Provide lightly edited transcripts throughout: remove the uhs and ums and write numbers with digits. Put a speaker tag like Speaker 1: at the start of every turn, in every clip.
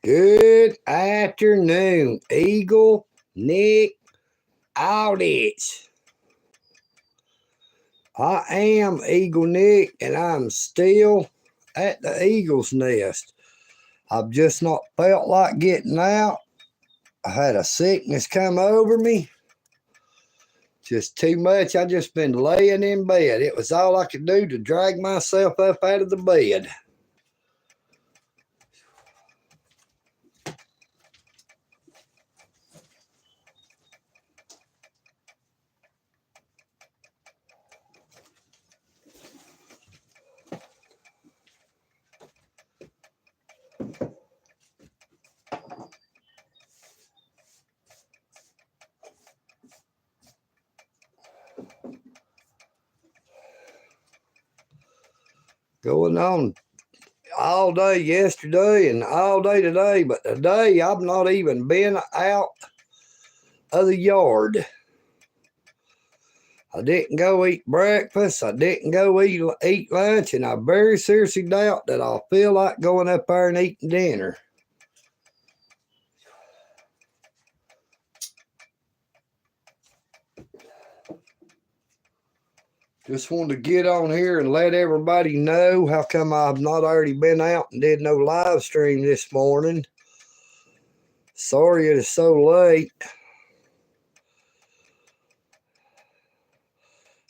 Speaker 1: Good afternoon, Eagle, Nick, Aldich. I am Eagle Nick, and I'm still at the Eagle's Nest. I've just not felt like getting out. I had a sickness come over me. Just too much. I just been laying in bed. It was all I could do to drag myself up out of the bed. Going on all day yesterday and all day today, but today I've not even been out of the yard. I didn't go eat breakfast. I didn't go eat lunch, and I very seriously doubt that I'll feel like going up there and eating dinner. Just wanted to get on here and let everybody know how come I've not already been out and did no live stream this morning. Sorry it is so late.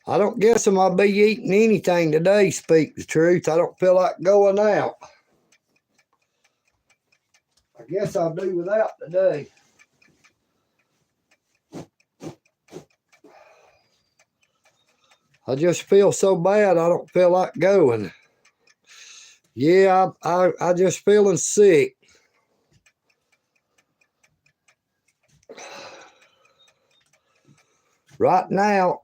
Speaker 1: I don't guess I might be eating anything today, speak the truth. I don't feel like going out. I guess I'll do without today. I just feel so bad I don't feel like going. Yeah, I just feeling sick. Right now,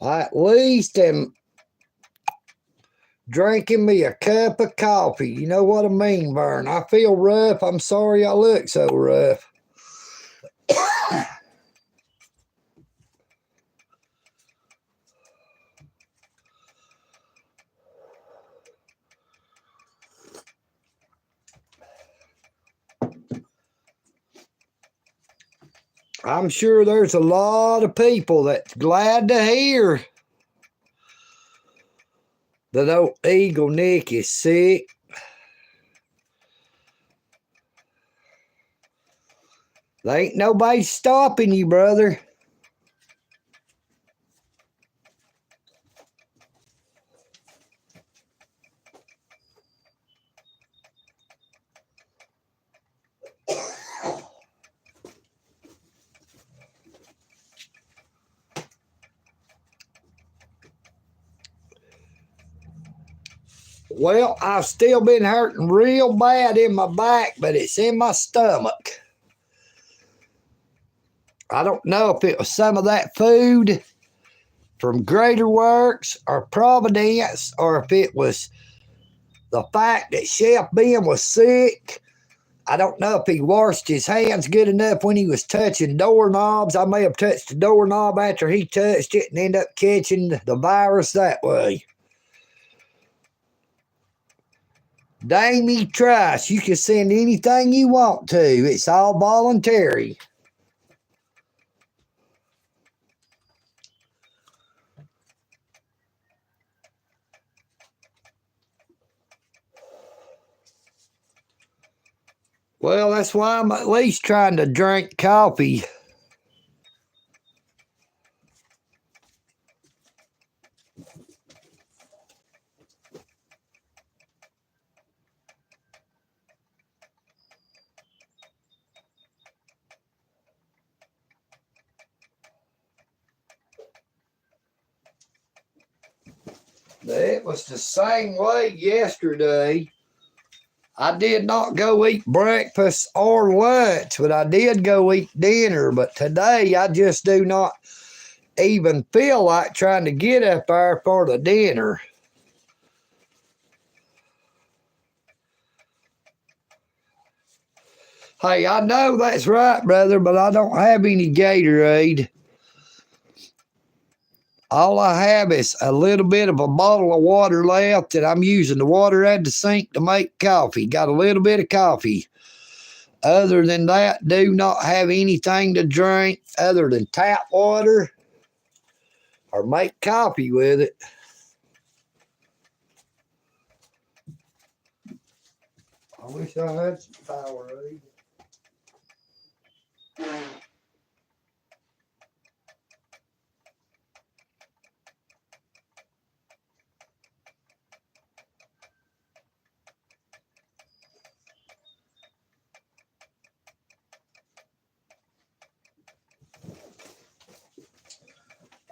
Speaker 1: I at least am drinking me a cup of coffee. You know what I mean, VERN? I feel rough. I'm sorry I look so rough. I'm sure there's a lot of people that's glad to hear that old EagleNick is sick. There ain't nobody stopping you, brother. Well, I've still been hurting real bad in my back, but it's in my stomach. I don't know if it was some of that food from Greater Works or Providence, or if it was the fact that Chef Ben was sick. I don't know if he washed his hands good enough when he was touching doorknobs. I may have touched the doorknob after he touched it and ended up catching the virus that way. Damie Trice, you can send anything you want to. It's all voluntary. Well, that's why I'm at least trying to drink coffee. It was the same way yesterday. I did not go eat breakfast or lunch, but I did go eat dinner. But today, I just do not even feel like trying to get up there for the dinner. Hey, I know that's right, brother, but I don't have any Gatorade. All I have is a little bit of a bottle of water left, and I'm using the water at the sink to make coffee. Got a little bit of coffee. Other than that, do not have anything to drink other than tap water or make coffee with it. I wish I had some Powerade.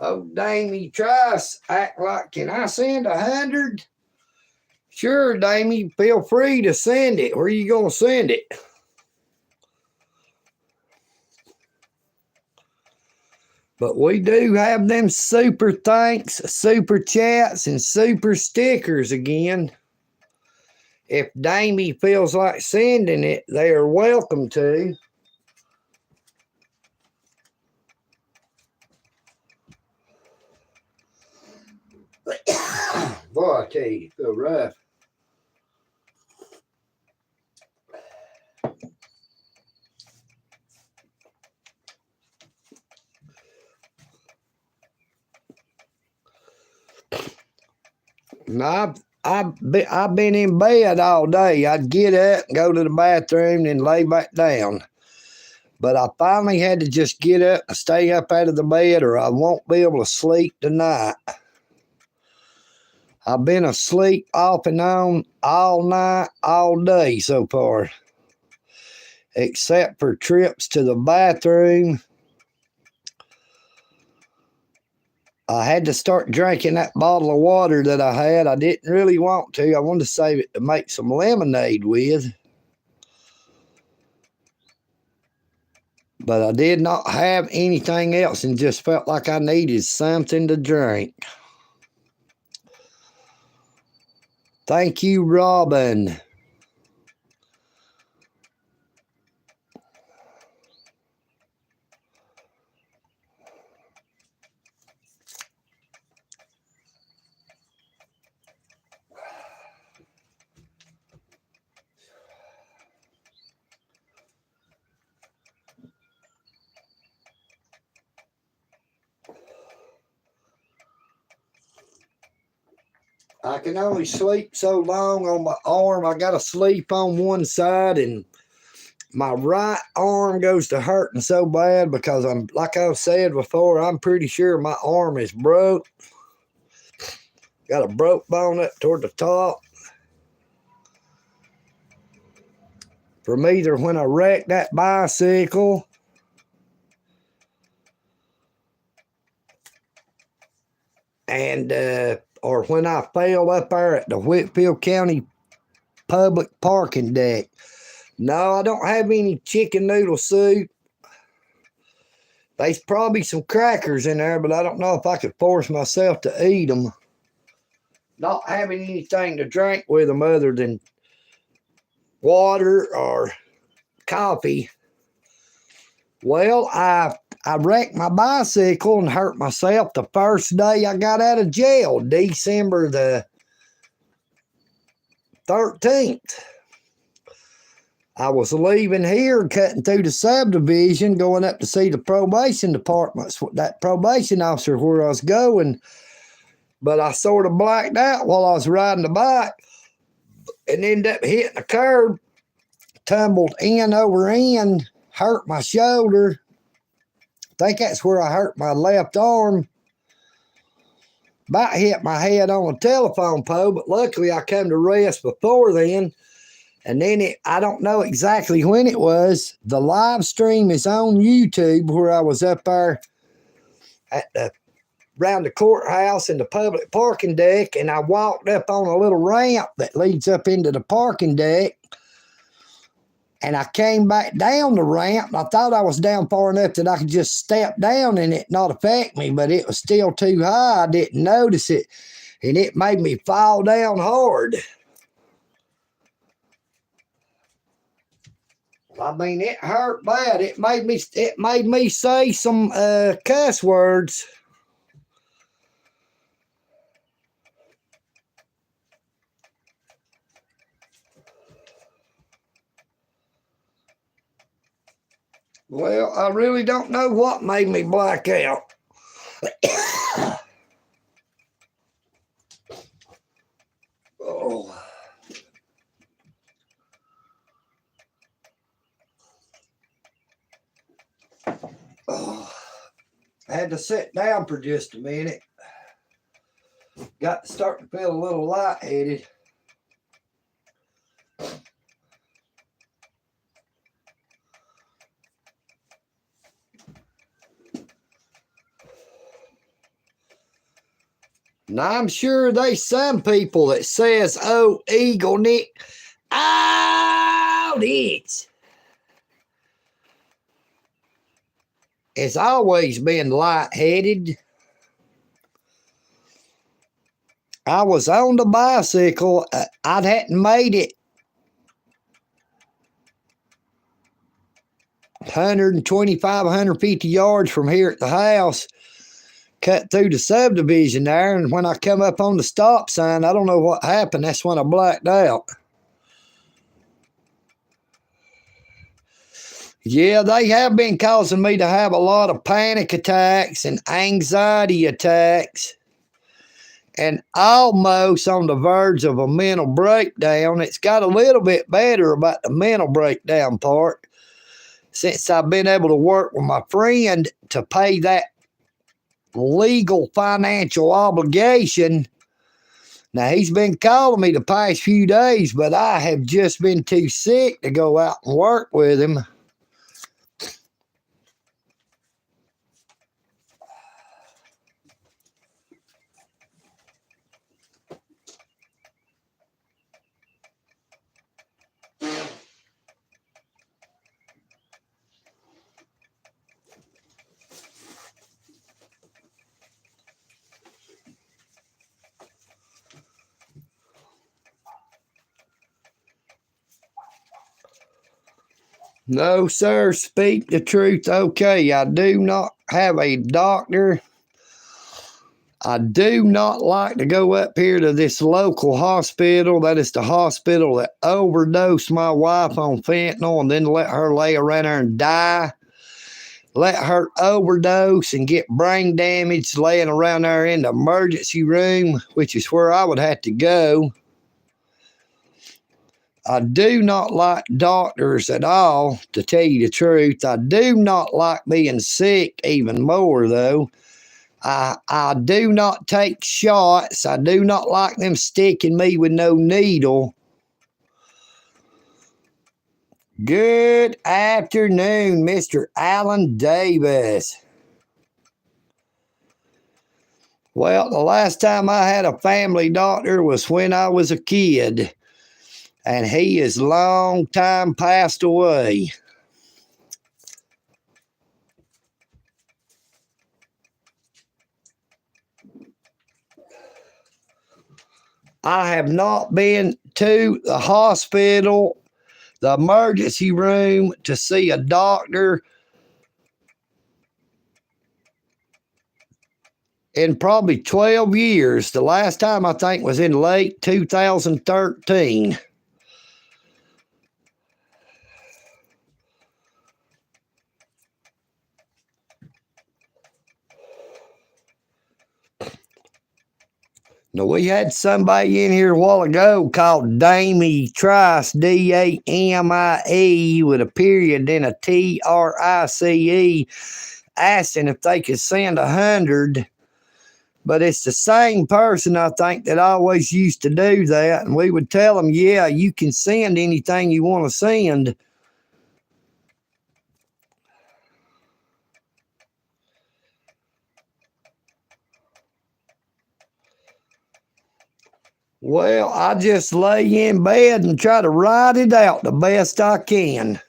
Speaker 1: Oh, Damie, tries act like, can I send 100? Sure, Damie, feel free to send it. Where you going to send it? But we do have them super thanks, super chats, and super stickers again. If Damie feels like sending it, they are welcome to. Boy, I tell you, it feel rough. And I've been in bed all day. I'd get up, go to the bathroom, and lay back down. But I finally had to just get up and stay up out of the bed, or I won't be able to sleep tonight. I've been asleep off and on all night, all day so far, except for trips to the bathroom. I had to start drinking that bottle of water that I had. I didn't really want to. I wanted to save it to make some lemonade with. But I did not have anything else and just felt like I needed something to drink. Thank you, Robin. I can only sleep so long on my arm. I got to sleep on one side, and my right arm goes to hurting so bad because I'm, like I've said before, I'm pretty sure my arm is broke. Got a broke bone up toward the top. From either when I wrecked that bicycle and or when I fell up there at the Whitfield County public parking deck. No, I don't have any chicken noodle soup. There's probably some crackers in there, but I don't know if I could force myself to eat them. Not having anything to drink with them other than water or coffee. Well, I wrecked my bicycle and hurt myself the first day I got out of jail, December the 13th. I was leaving here, cutting through the subdivision, going up to see the probation department, that probation officer where I was going. But I sort of blacked out while I was riding the bike and ended up hitting a curb, tumbled in over end, hurt my shoulder. I think that's where I hurt my left arm. About hit my head on a telephone pole, but luckily I come to rest before then. And then I don't know exactly when it was. The live stream is on YouTube where I was up there around the courthouse in the public parking deck, and I walked up on a little ramp that leads up into the parking deck. And I came back down the ramp, and I thought I was down far enough that I could just step down and it not affect me, but it was still too high. I didn't notice it, and it made me fall down hard. I mean, it hurt bad. It made me say some cuss words. Well, I really don't know what made me black out. Oh. Oh. I had to sit down for just a minute. Got to start to feel a little lightheaded. Now, I'm sure there's some people that says, oh, EagleNick, out it. It's always been lightheaded. I was on the bicycle. I hadn't made it 125, 150 yards from here at the house. Cut through the subdivision there, and when I come up on the stop sign, I don't know what happened. That's when I blacked out. Yeah, they have been causing me to have a lot of panic attacks and anxiety attacks, and almost on the verge of a mental breakdown. It's got a little bit better about the mental breakdown part since I've been able to work with my friend to pay that legal financial obligation. Now, he's been calling me the past few days, but I have just been too sick to go out and work with him. No, sir, speak the truth. Okay, I do not have a doctor. I do not like to go up here to this local hospital. That is the hospital that overdosed my wife on fentanyl and then let her lay around there and die. Let her overdose and get brain damage laying around there in the emergency room, which is where I would have to go. I do not like doctors at all, to tell you the truth. I do not like being sick even more, though. I do not take shots. I do not like them sticking me with no needle. Good afternoon, Mr. Alan Davis. Well, the last time I had a family doctor was when I was a kid, and he is long time passed away. I have not been to the hospital, the emergency room, to see a doctor in probably 12 years. The last time I think was in late 2013. Now, we had somebody in here a while ago called Damie Trice, Damie, with a period and a TRICE, asking if they could send 100. But it's the same person, I think, that always used to do that. And we would tell them, yeah, you can send anything you want to send. Well, I just lay in bed and try to ride it out the best I can.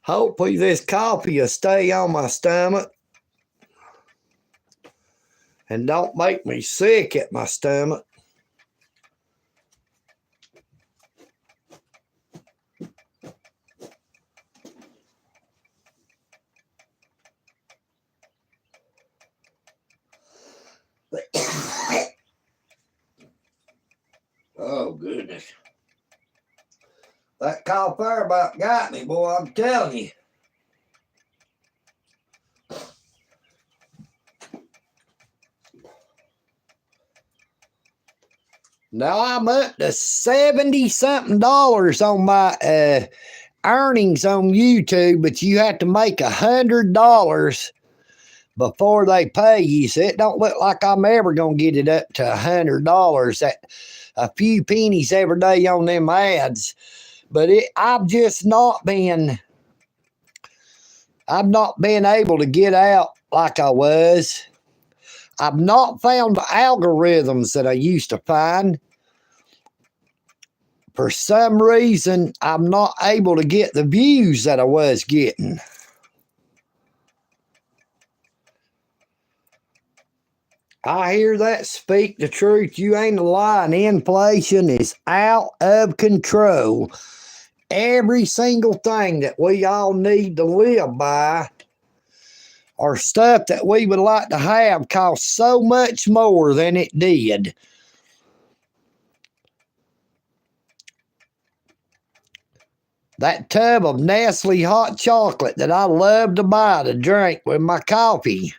Speaker 1: Hopefully this coffee will stay on my stomach and don't make me sick at my stomach. That cough there about got me, boy, I'm telling you. Now I'm up to $70-something on my earnings on YouTube, but you have to make $100 before they pay you. So it don't look like I'm ever gonna get it up to $100. That a few pennies every day on them ads. But I've not been able to get out like I was. I've not found the algorithms that I used to find. For some reason, I'm not able to get the views that I was getting. I hear that. Speak the truth. You ain't lying. Inflation is out of control. Every single thing that we all need to live by or stuff that we would like to have costs so much more than it did. That tub of Nestle hot chocolate that I love to buy to drink with my coffee.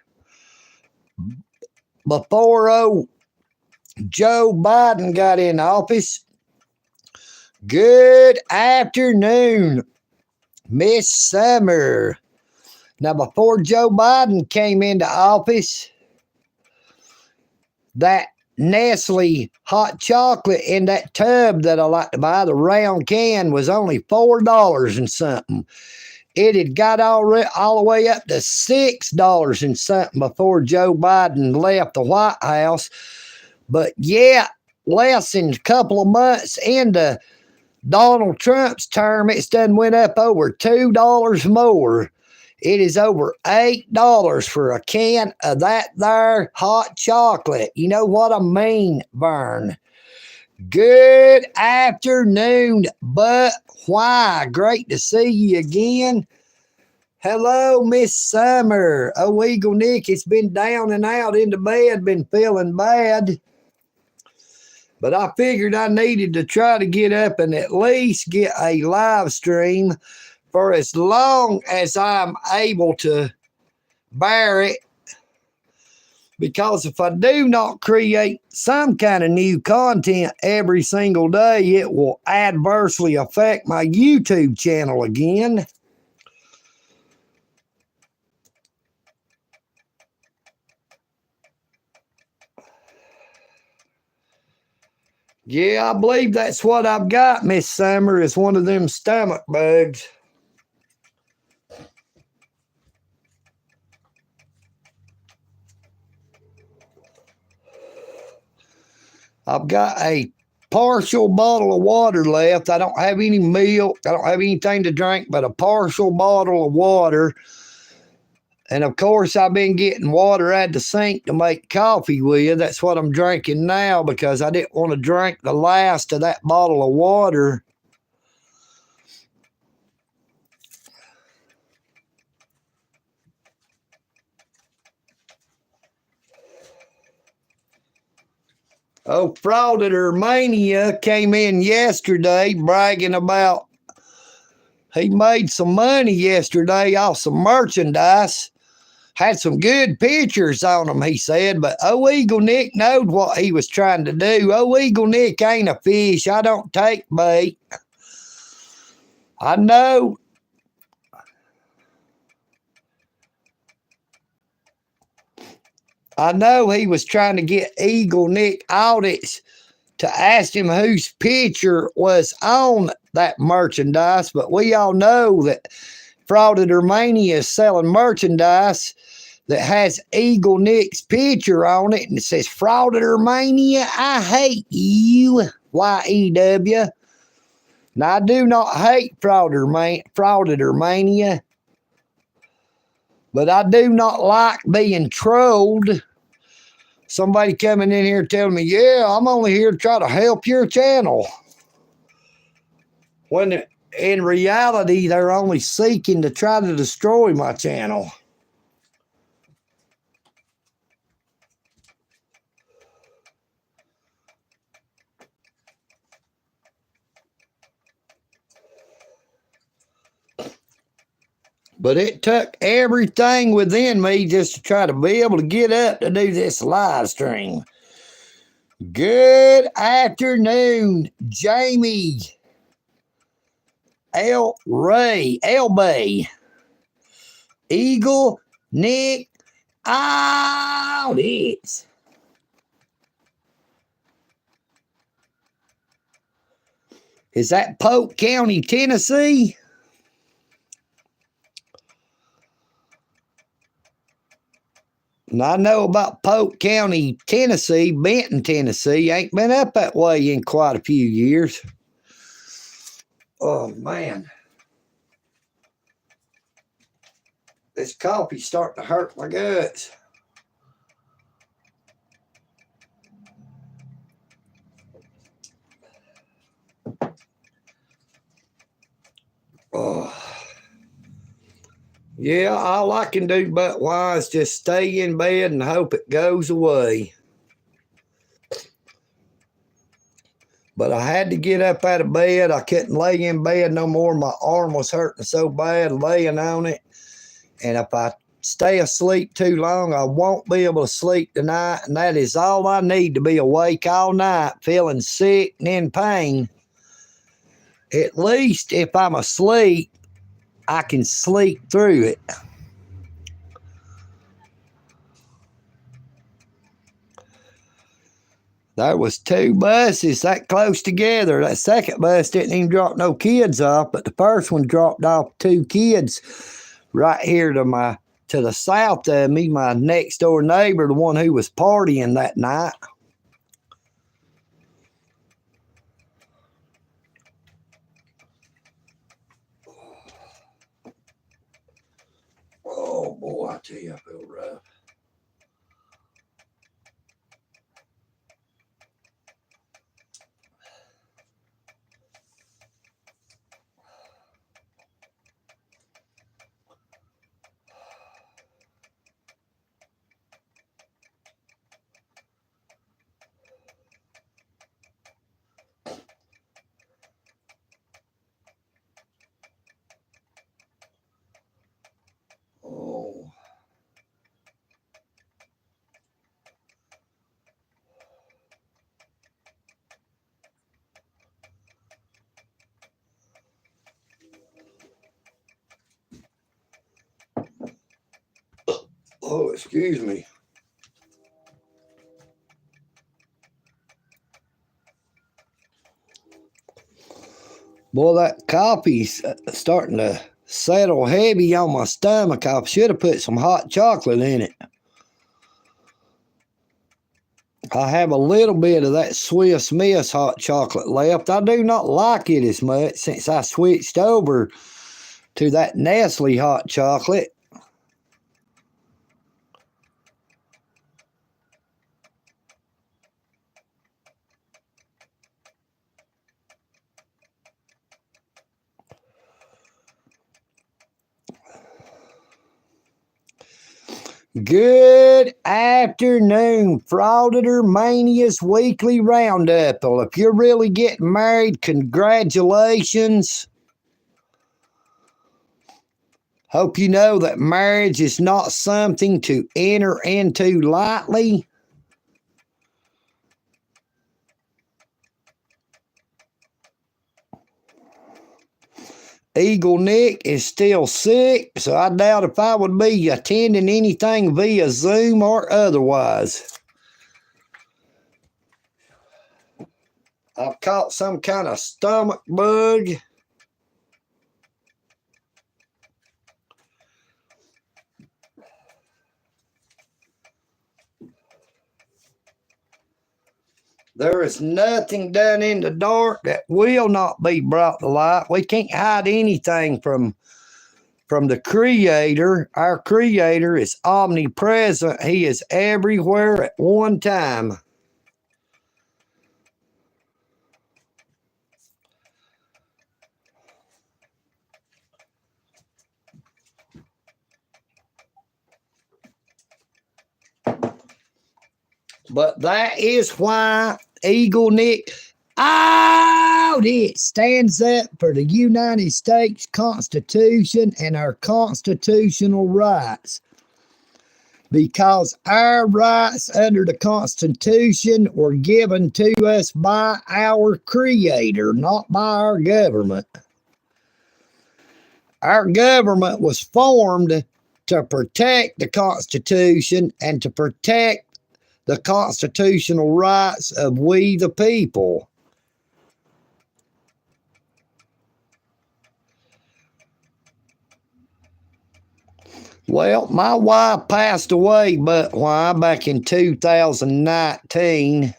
Speaker 1: Before Joe Biden got in office. Good afternoon, Miss Summer. Now, before Joe Biden came into office, that Nestle hot chocolate in that tub that I like to buy, the round can, was only $4 and something. It had got all the way up to $6 and something before Joe Biden left the White House. But yeah, less than a couple of months into Donald Trump's term, it's done went up over $2 more. It is over $8 for a can of that there hot chocolate. You know what I mean, Vern? Good afternoon, but why? Great to see you again. Hello, Miss Summer. Oh, EagleNick, it's been down and out into bed, been feeling bad. But I figured I needed to try to get up and at least get a live stream for as long as I'm able to bear it. Because if I do not create some kind of new content every single day, it will adversely affect my YouTube channel again. Yeah, I believe that's what I've got, Miss Summer, is one of them stomach bugs. I've got a partial bottle of water left. I don't have any milk. I don't have anything to drink but a partial bottle of water. And of course, I've been getting water at the sink to make coffee with. That's what I'm drinking now because I didn't want to drink the last of that bottle of water. Oh, Frauditor Mania came in yesterday bragging about he made some money yesterday off some merchandise. Had some good pictures on them, he said, but EagleNick knowed what he was trying to do. EagleNick ain't a fish. I don't take bait. I know. I know he was trying to get EagleNick audits to ask him whose picture was on that merchandise, but we all know that Frauditor Mania is selling merchandise that has EagleNick's picture on it and it says Frauditor Mania, I hate you, Y-E-W. Now, I do not hate Frauditor Mania, but I do not like being trolled. Somebody coming in here telling me, yeah, I'm only here to try to help your channel. When in reality, they're only seeking to try to destroy my channel. But it took everything within me just to try to be able to get up to do this live stream. Good afternoon, Jamie L. Ray, LB, Eagle, Nick, all this. Is that Polk County, Tennessee? And I know about Polk County, Tennessee, Benton, Tennessee. Ain't been up that way in quite a few years. Oh, man. This coffee's starting to hurt my guts. Oh. Yeah, all I can do but why is just stay in bed and hope it goes away. But I had to get up out of bed. I couldn't lay in bed no more. My arm was hurting so bad laying on it. And if I stay asleep too long, I won't be able to sleep tonight. And that is all I need to be awake all night, feeling sick and in pain. At least if I'm asleep, I can sleep through it. There was two buses that close together. That second bus didn't even drop no kids off, but the first one dropped off two kids right here to the south of me, my next door neighbor, the one who was partying that night. Oh boy, I tell you, I feel rough. Oh. Oh, excuse me. Boy, that coffee's starting to settle heavy on my stomach. I should have put some hot chocolate in it. I have a little bit of that Swiss Miss hot chocolate left. I do not like it as much since I switched over to that Nestle hot chocolate. Good afternoon, Frauditor Mania's Weekly Roundup. Well, if you're really getting married, congratulations. Hope you know that marriage is not something to enter into lightly. EagleNick is still sick, so I doubt if I would be attending anything via Zoom or otherwise. I've caught some kind of stomach bug. There is nothing done in the dark that will not be brought to light. We can't hide anything from the Creator. Our Creator is omnipresent. He is everywhere at one time. But that is why EagleNick, it stands up for the United States Constitution and our constitutional rights. Because our rights under the Constitution were given to us by our Creator, not by our government. Our government was formed to protect the Constitution and to protect the constitutional rights of we the people. Well, my wife passed away back in 2019.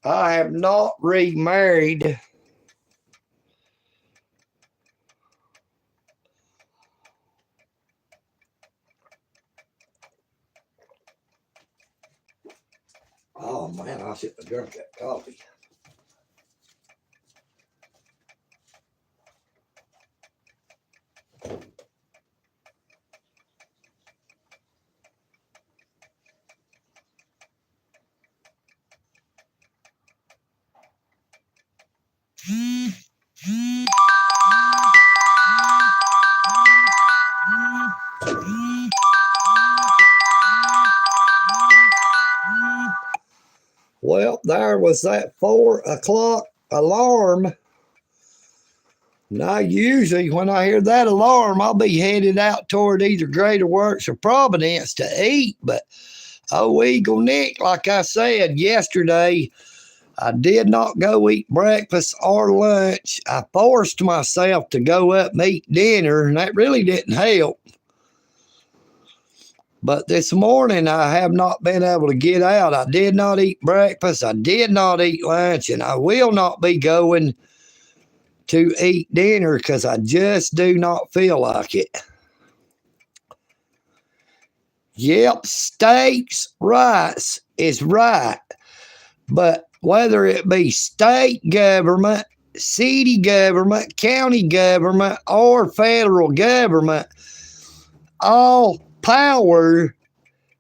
Speaker 1: I have not remarried. Oh man, I should have drunk that coffee. Well, there was that 4 o'clock alarm. Now, usually when I hear that alarm, I'll be headed out toward either Greater Works or Providence to eat. But, EagleNick, like I said yesterday, I did not go eat breakfast or lunch. I forced myself to go up and eat dinner, and that really didn't help. But this morning, I have not been able to get out. I did not eat breakfast. I did not eat lunch, and I will not be going to eat dinner because I just do not feel like it. Yep, states' rights is right. But whether it be state government, city government, county government, or federal government, all power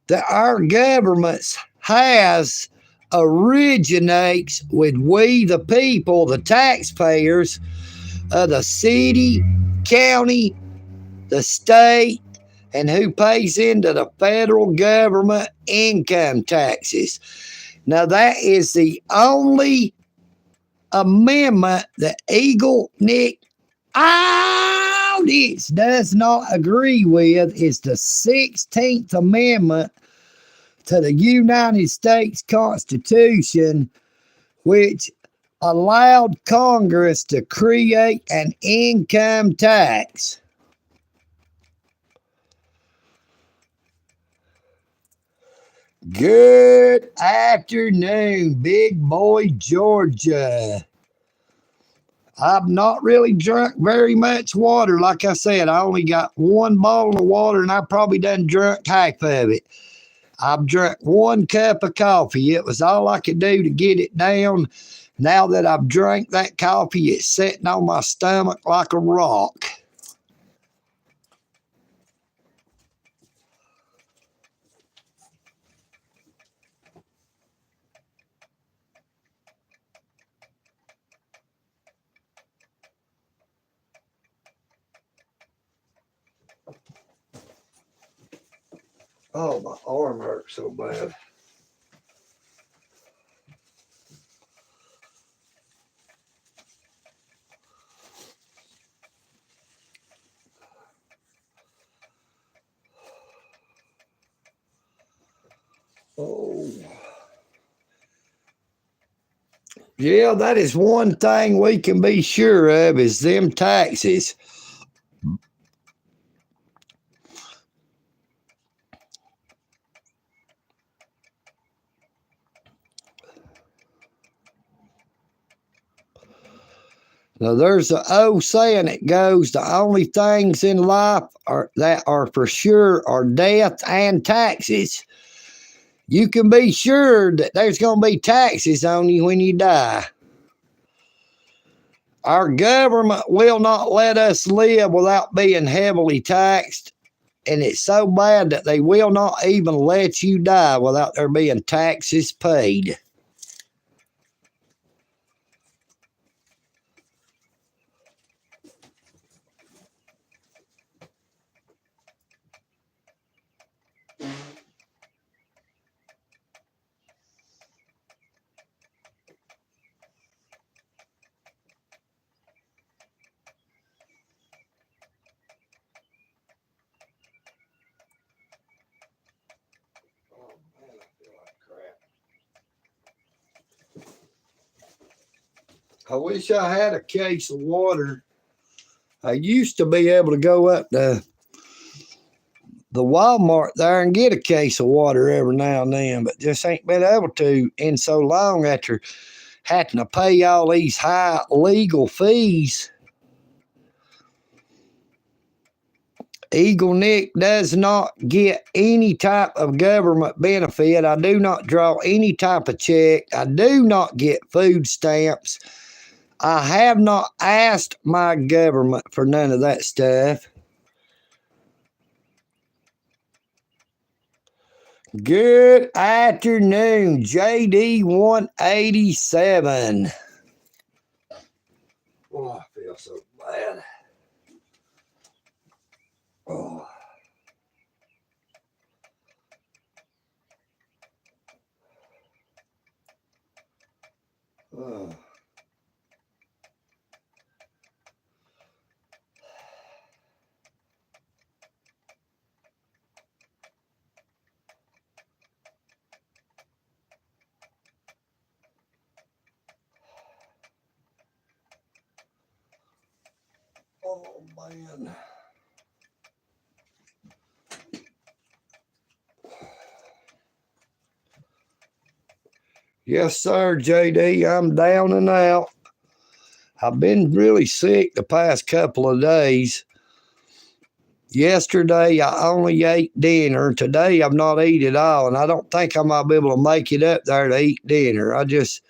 Speaker 1: that our governments has originates with we the people, the taxpayers of the city, county, the state, and who pays into the federal government income taxes. Now, that is the only amendment that EagleNick does not agree with is the 16th Amendment to the United States Constitution, which allowed Congress to create an income tax. Good afternoon, Big Boy, Georgia. I've not really drunk very much water. Like I said, I only got 1 bottle of water, and I probably done drunk half of it. I've drunk 1 cup of coffee. It was all I could do to get it down. Now that I've drank that coffee, it's sitting on my stomach like a rock. Oh, my arm hurts so bad. Oh. Yeah, that is one thing we can be sure of is them taxes. Now, there's an old saying that goes, the only things in life that are for sure are death and taxes. You can be sure that there's going to be taxes on you when you die. Our government will not let us live without being heavily taxed. and it's so bad that they will not even let you die without there being taxes paid. I wish I had a case of water. I used to be able to go up to the Walmart there and get a case of water every now and then, but just ain't been able to in so long after having to pay all these high legal fees. EagleNick does not get any type of government benefit. I do not draw any type of check. I do not get food stamps. I have not asked my government for none of that stuff. Good afternoon, JD187. Oh, I feel so bad. Oh. Oh. Oh, man. Yes, sir, JD. I'm down and out. I've been really sick the past couple of days. Yesterday, I only ate dinner. Today, I've not eaten at all, and I don't think I might be able to make it up there to eat dinner. I just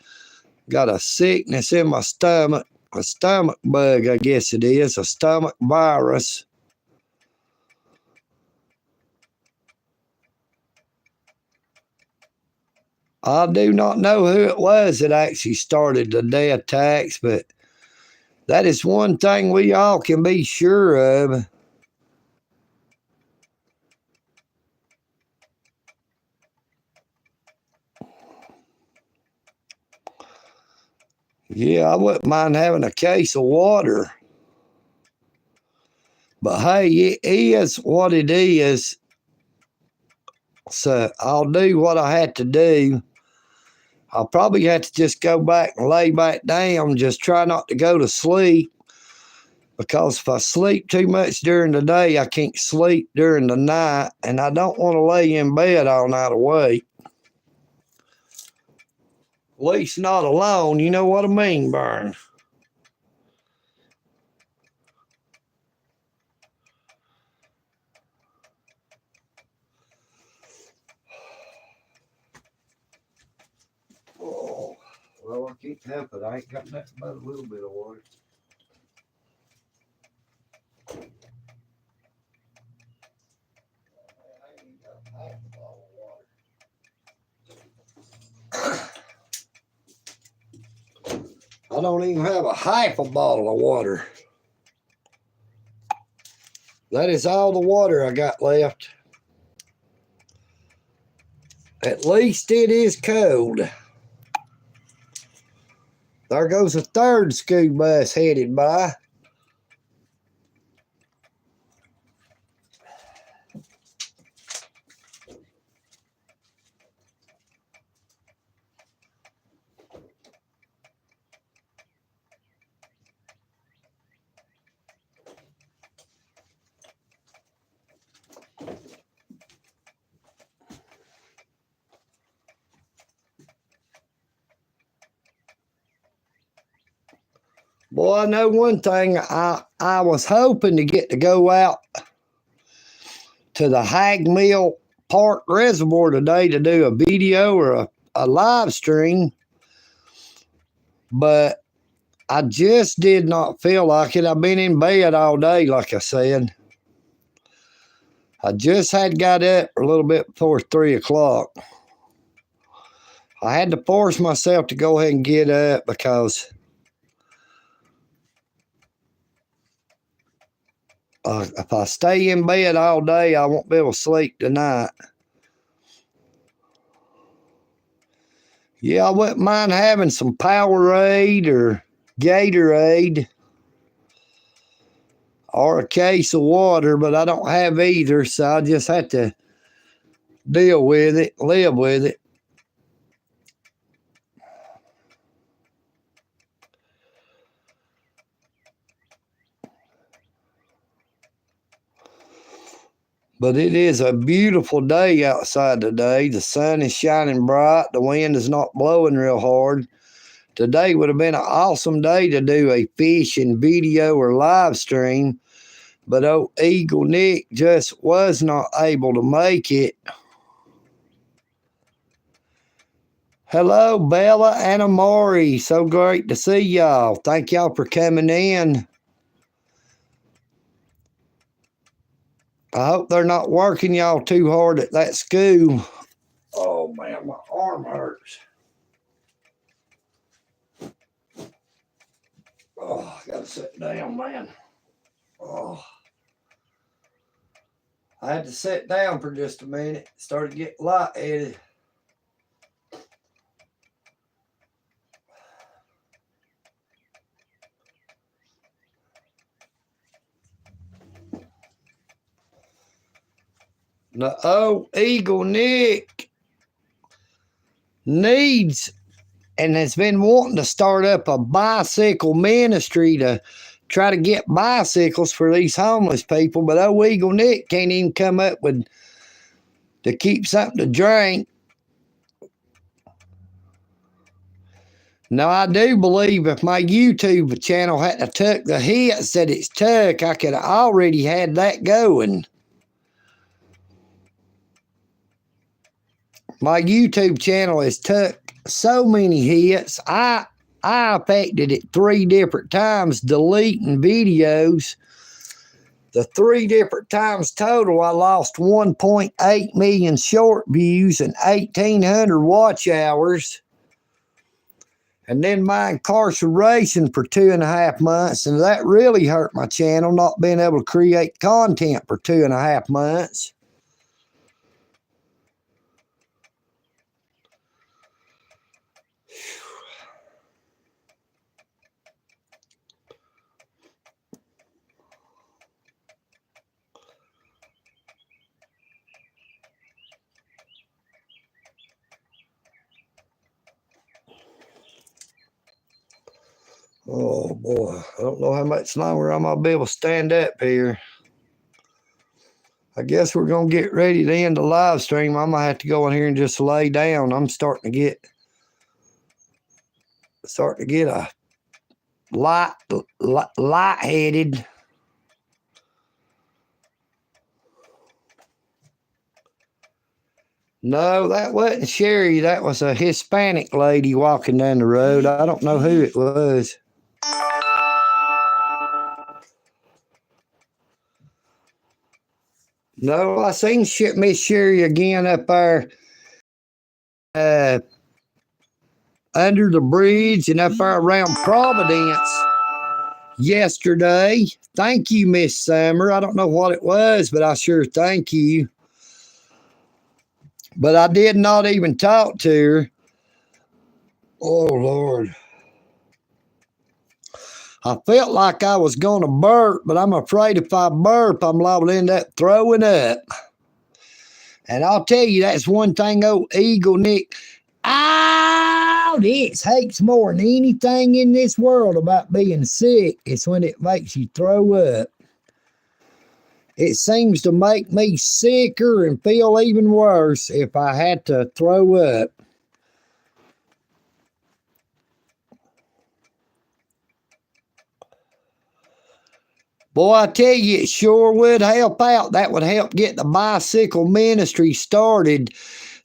Speaker 1: got a sickness in my stomach, a stomach bug, I guess it is, a stomach virus. I do not know who it was that actually started the death tax, but that is one thing we all can be sure of. Yeah, I wouldn't mind having a case of water. But hey, it is what it is. So I'll do what I had to do. I'll probably have to just go back and lay back down, just try not to go to sleep. Because if I sleep too much during the day, I can't sleep during the night. And I don't want to lay in bed all night awake. At least not alone, you know what I mean, Vern? Oh, well, I can't help it. I ain't got nothing but a little bit of water. I don't even have a half a bottle of water. That is all the water I got left. At least it is cold. There goes a third school bus headed by. Boy, I know one thing. I was hoping to get to go out to the Hag Mill Park Reservoir today to do a video or a live stream, but I just did not feel like it. I've been in bed all day, like I said. I just had got up a little bit before 3 o'clock. I had to force myself to go ahead and get up because if I stay in bed all day, I won't be able to sleep tonight. Yeah, I wouldn't mind having some Powerade or Gatorade or a case of water, but I don't have either, so I just have to deal with it, live with it. But it is a beautiful day outside today. The sun is shining bright. The wind is not blowing real hard. Today would have been an awesome day to do a fishing video or live stream. But old EagleNick just was not able to make it. Hello, Bella and Amari. So great to see y'all. Thank y'all for coming in. I hope they're not working y'all too hard at that school. Oh, man, my arm hurts. Oh, I got to sit down, man. Oh. I had to sit down for just a minute. Started getting lightheaded. Now, oh, EagleNick needs and has been wanting to start up a bicycle ministry to try to get bicycles for these homeless people, but old EagleNick can't even come up with to keep something to drink. Now, I do believe if my YouTube channel hadn't took the hits that it's took, I could have already had that going. My YouTube channel has took so many hits. I affected it 3 different times, deleting videos. The 3 different times total, I lost 1.8 million short views and 1,800 watch hours. And then my incarceration for 2.5 months, and that really hurt my channel, not being able to create content for 2.5 months. Oh, boy. I don't know how much longer I'm going to be able to stand up here. I guess we're going to get ready to end the live stream. I'm going to have to go in here and just lay down. I'm starting to get a lightheaded. No, that wasn't Sherry. That was a Hispanic lady walking down the road. I don't know who it was. No, I seen Miss Sherry again up there under the bridge and up there around Providence yesterday. Thank you, Miss Summer. I don't know what it was, but I sure thank you. But I did not even talk to her. Oh, Lord. I felt like I was going to burp, but I'm afraid if I burp, I'm liable to end up throwing up. And I'll tell you, that's one thing old EagleNick, this hates more than anything in this world about being sick. It's when it makes you throw up. It seems to make me sicker and feel even worse if I had to throw up. Boy, I tell you, it sure would help out. That would help get the bicycle ministry started.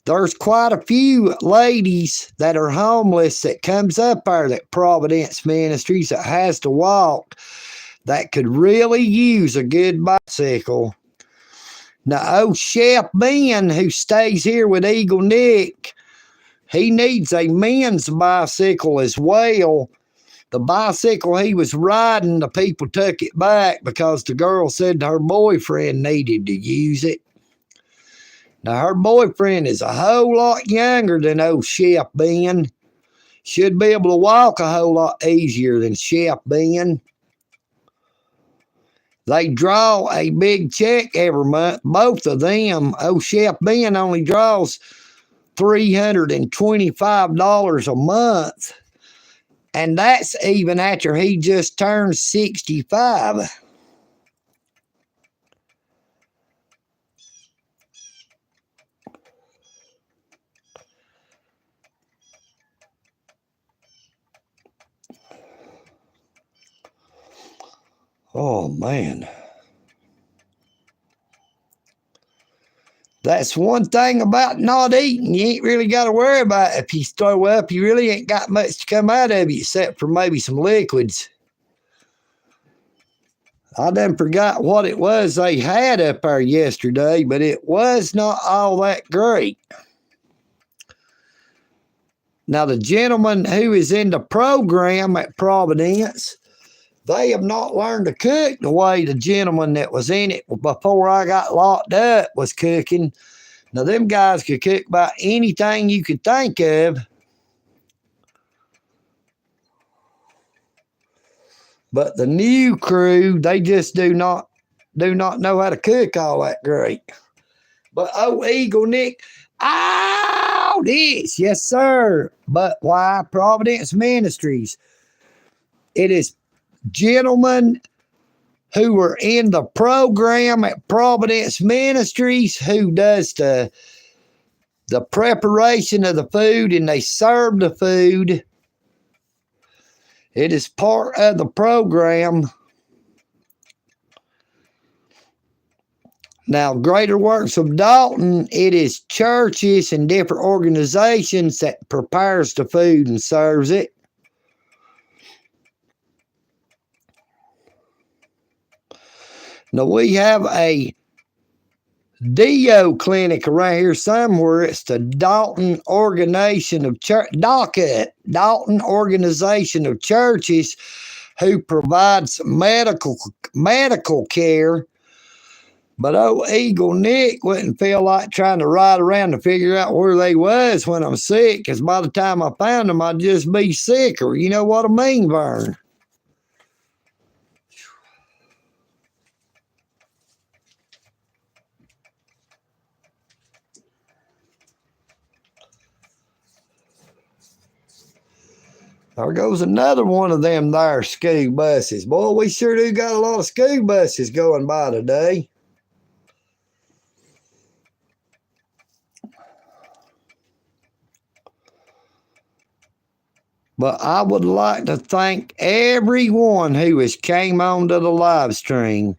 Speaker 1: There's quite a few ladies that are homeless that comes up there that Providence Ministries that has to walk that could really use a good bicycle. Now, old Chef Ben, who stays here with EagleNick, he needs a men's bicycle as well. The bicycle he was riding, the people took it back because the girl said her boyfriend needed to use it. Now, her boyfriend is a whole lot younger than old Chef Ben. Should be able to walk a whole lot easier than Chef Ben. They draw a big check every month, both of them. Old Chef Ben only draws $325 a month. And that's even after he just turned 65. Oh, man. That's one thing about not eating. You ain't really got to worry about it. If you throw up, you really ain't got much to come out of you except for maybe some liquids. I done forgot what it was they had up there yesterday, but it was not all that great. Now, the gentleman who is in the program at Providence, they have not learned to cook the way the gentleman that was in it before I got locked up was cooking. Now, them guys could cook about anything you could think of. But the new crew, they just do not know how to cook all that great. But EagleNick, this, yes, sir. But why Providence Ministries? It is gentlemen who are in the program at Providence Ministries who does the preparation of the food, and they serve the food. It is part of the program. Now, Greater Works of Dalton, it is churches and different organizations that prepares the food and serves it. Now, we have a DO clinic around here somewhere. It's the Dalton Organization of Dalton Organization of Churches, who provides medical care. But EagleNick wouldn't feel like trying to ride around to figure out where they was when I'm sick, because by the time I found them, I'd just be sicker. You know what I mean, Vern? There goes another one of them there school buses. Boy, we sure do got a lot of school buses going by today. But I would like to thank everyone who has came on to the live stream.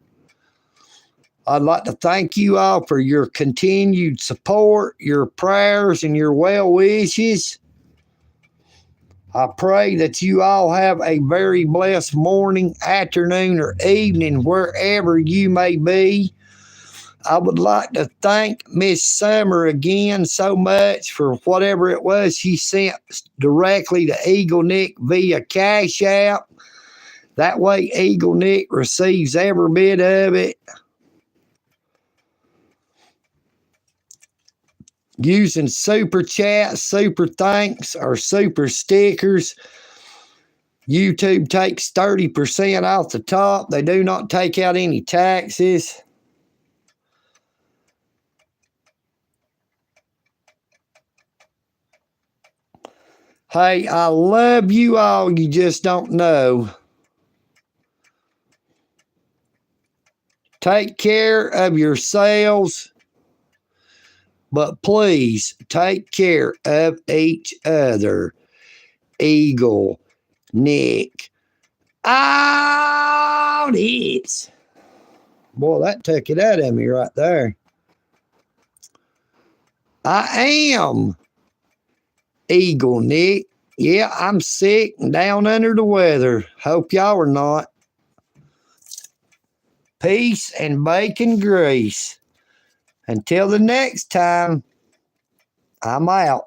Speaker 1: I'd like to thank you all for your continued support, your prayers, and your well wishes. I pray that you all have a very blessed morning, afternoon, or evening, wherever you may be. I would like to thank Miss Summer again so much for whatever it was she sent directly to EagleNick via Cash App. That way EagleNick receives every bit of it. Using super chat, super thanks, or super stickers. YouTube takes 30% off the top. They do not take out any taxes. Hey, I love you all. You just don't know. Take care of yourselves. But please take care of each other. EagleNick. Out it. Boy, that took it out of me right there. I am EagleNick. Yeah, I'm sick and down under the weather. Hope y'all are not. Peace and bacon grease. Until the next time, I'm out.